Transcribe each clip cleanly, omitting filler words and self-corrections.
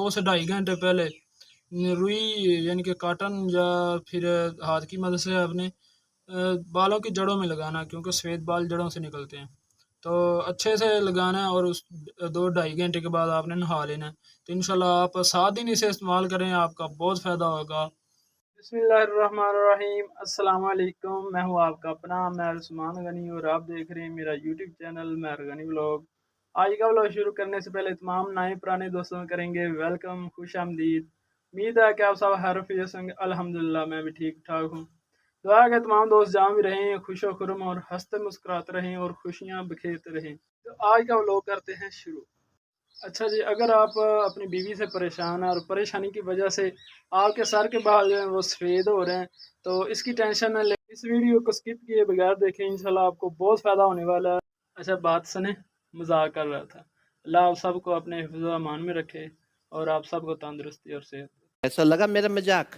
2 से ढाई घंटे पहले रुई यानी कि कॉटन या फिर हाथ की मदद से अपने बालों की जड़ों में लगाना, क्योंकि सफ़ेद बाल जड़ों से निकलते हैं। तो अच्छे से लगाना है और उस 2 ढाई घंटे के बाद आपने नहा लेना है। तो इंशाल्लाह आप 7 दिन इसे इस्तेमाल करें, आपका बहुत फ़ायदा होगा। बिस्मिल्लाहिर्रहमानिर्रहीम, अस्सलाम वालेकुम। मैं हूँ आपका अपना महर उस्मान गनी और आप देख रहे हैं मेरा यूट्यूब चैनल महर गनी व्लॉग। आज का व्लॉग शुरू करने से पहले तमाम नए पुराने दोस्तों को करेंगे वेलकम, खुश आमदीद। उम्मीद है कि आप सब हैरत होंगे। अल्हम्दुलिल्लाह मैं भी ठीक ठाक हूँ। दुआ है तमाम दोस्त जहाँ भी रहें खुशो खुरम और हंसते मुस्कुराते रहें और खुशियाँ बिखेरते रहें। तो आज का व्लॉग करते हैं शुरू। अच्छा जी, अगर आप अपनी बीवी से परेशान हैं और परेशानी की वजह से आपके सर के बाल जो हैं वो सफ़ेद हो रहे हैं, तो इसकी टेंशन न लें। इस वीडियो को स्किप किए बगैर देखें, इंशाल्लाह आपको बहुत फ़ायदा होने वाला है। अच्छा बात सुने, मजाक कर रहा था। अल्लाह आप सबको अपने हिफ्ज़ व अमान में रखे और आप सबको तंदुरुस्ती और सेहत। ऐसा लगा मेरा मजाक।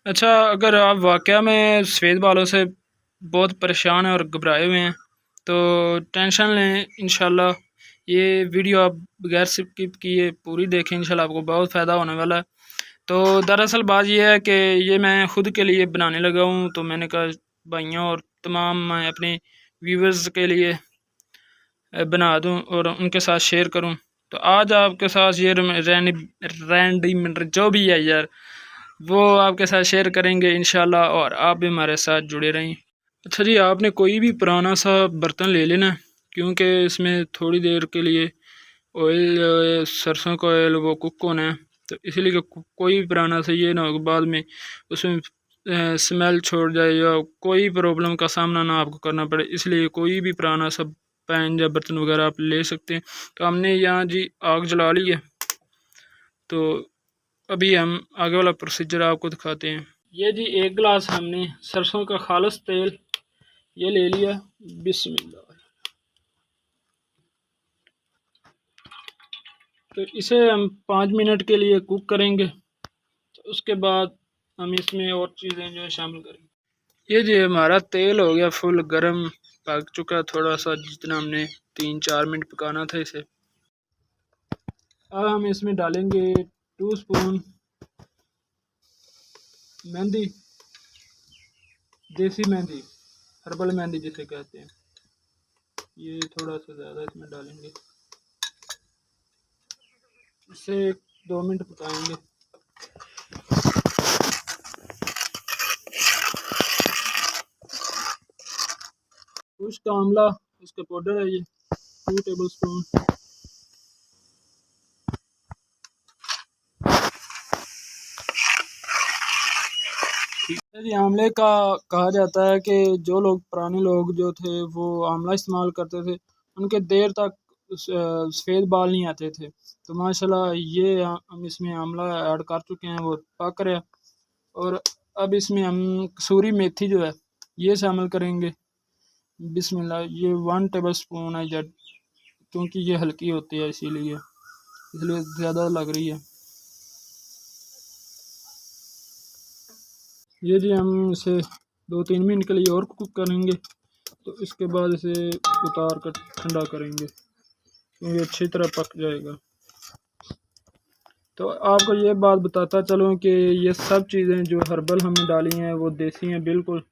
अच्छा, अगर आप वाकया में सफ़ेद बालों से बहुत परेशान हैं और घबराए हुए हैं तो टेंशन लें, इंशाल्लाह ये वीडियो आप बगैर स्किप किए पूरी देखें, इंशाल्लाह आपको बहुत फ़ायदा होने वाला है। तो दरअसल बात यह है कि ये मैं ख़ुद के लिए बनाने लगा हूँ, तो मैंने कहा भाइयों और तमाम मैं अपने व्यूवर्स के लिए बना दूँ और उनके साथ शेयर करूँ। तो आज आपके साथ ये रैंडम जो भी है यार, वो आपके साथ शेयर करेंगे इंशाल्लाह, और आप भी हमारे साथ जुड़े रहें। अच्छा जी, आपने कोई भी पुराना सा बर्तन ले लेना, क्योंकि इसमें थोड़ी देर के लिए ऑयल, सरसों का ऑयल वो कुक होना है। तो इसीलिए कोई भी पुराना सा ये ना हो बाद में उसमें स्मेल छोड़ जाए या कोई प्रॉब्लम का सामना ना आपको करना पड़े, इसलिए कोई भी पुराना सा पैन या बर्तन वगैरह आप ले सकते हैं। तो हमने यहाँ जी आग जला ली है, तो अभी हम आगे वाला प्रोसीजर आपको दिखाते हैं। ये जी 1 गिलास हमने सरसों का खालिस तेल ये ले लिया। बिस्मिल्लाह। तो इसे हम 5 मिनट के लिए कुक करेंगे। तो उसके बाद हम इसमें और चीज़ें जो है शामिल करेंगे। ये जी हमारा तेल हो गया फुल गर्म, पक चुका थोड़ा सा, जितना हमने 3-4 मिनट पकाना था इसे। अब हम इसमें डालेंगे 2 स्पून मेहंदी, देसी मेहंदी, हर्बल मेहंदी जिसे कहते हैं। ये थोड़ा सा ज़्यादा इसमें डालेंगे, इसे 2 मिनट पकाएंगे। खुश्क आंवला उसका पाउडर है ये 2 टेबल स्पून। जी, आंवले का कहा जाता है कि जो लोग पुराने लोग जो थे वो आंवला इस्तेमाल करते थे, उनके देर तक सफ़ेद बाल नहीं आते थे। तो माशाल्लाह ये हम इसमें आंवला ऐड कर चुके हैं, वो पक रहा है। और अब इसमें हम कसूरी मेथी जो है ये शामिल करेंगे। बिस्मिल्लाह। ये 1 टेबल स्पून है जब, क्योंकि ये हल्की होती है इसीलिए ज़्यादा लग रही है। ये जी हम इसे 2-3 मिनट के लिए और कुक करेंगे। तो इसके बाद इसे उतार कर ठंडा करेंगे, क्योंकि अच्छी तरह पक जाएगा। तो आपको ये बात बताता चलूँ कि ये सब चीज़ें जो हर्बल हमने डाली हैं वो देसी हैं, बिल्कुल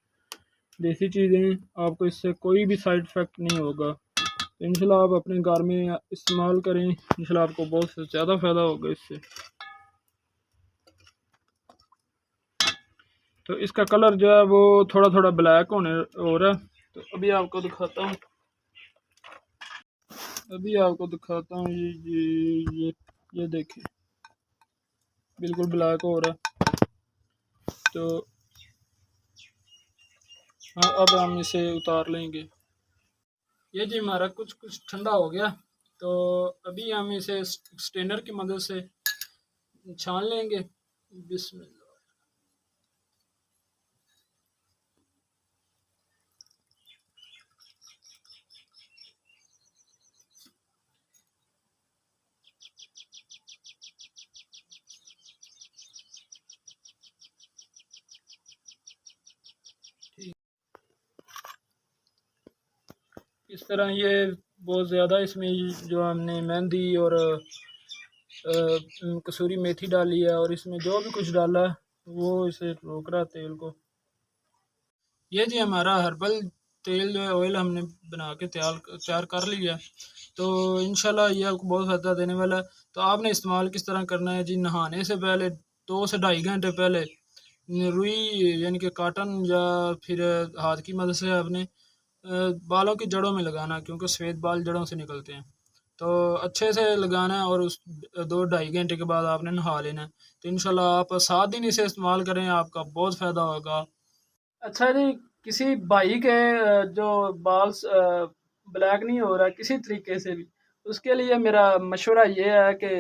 देसी चीज़ें हैं। आपको इससे कोई भी साइड इफ़ेक्ट नहीं होगा। तो इंशाल्लाह आप अपने घर में इस्तेमाल करें, इंशाल्लाह आपको बहुत ज़्यादा फ़ायदा होगा इससे। तो इसका कलर जो है वो थोड़ा थोड़ा ब्लैक होने हो रहा है। तो अभी आपको दिखाता हूँ, ये देखें बिल्कुल ब्लैक हो रहा है। तो हाँ, अब हम इसे उतार लेंगे। ये जी हमारा कुछ कुछ ठंडा हो गया। तो अभी हम इसे स्ट्रेनर की मदद से छान लेंगे। बिस्मिल्लाह। इस तरह ये बहुत ज़्यादा इसमें जो हमने मेहंदी और कसूरी मेथी डाली है और इसमें जो भी कुछ डाला है वो इसे रोक रहा है तेल को। ये जी हमारा हर्बल तेल जो है ऑयल हमने बना के तैयार तैयार कर लिया है। तो इंशाल्लाह ये आपको बहुत फ़ायदा देने वाला है। तो आपने इस्तेमाल किस तरह करना है जी, नहाने से पहले 2 से ढाई घंटे पहले रुई यानी कि कॉटन या फिर हाथ की मदद से आपने बालों की जड़ों में लगाना है, क्योंकि सफ़ेद बाल जड़ों से निकलते हैं। तो अच्छे से लगाना है और उस 2 ढाई घंटे के बाद आपने नहा लेना है। तो इंशाल्लाह आप 7 दिन इसे इस्तेमाल करें, आपका बहुत फ़ायदा होगा। अच्छा जी, किसी भाई के जो बाल ब्लैक नहीं हो रहा किसी तरीके से भी, उसके लिए मेरा मशवरा ये है कि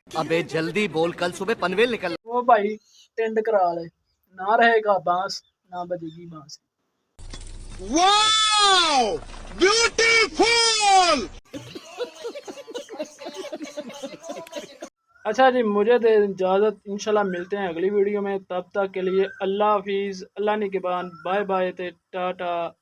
अबे जल्दी बोल, कल सुबह पनवेल निकल। वो भाई टेंड करा ले, ना रहेगा बांस ना बजेगी बांस। Wow, beautiful. अच्छा जी, मुझे दे इजाज़त, इंशाल्लाह मिलते हैं अगली वीडियो में। तब तक के लिए अल्लाह हाफिज़, अल्लाह निगहबान, बाय बाय, टाटा।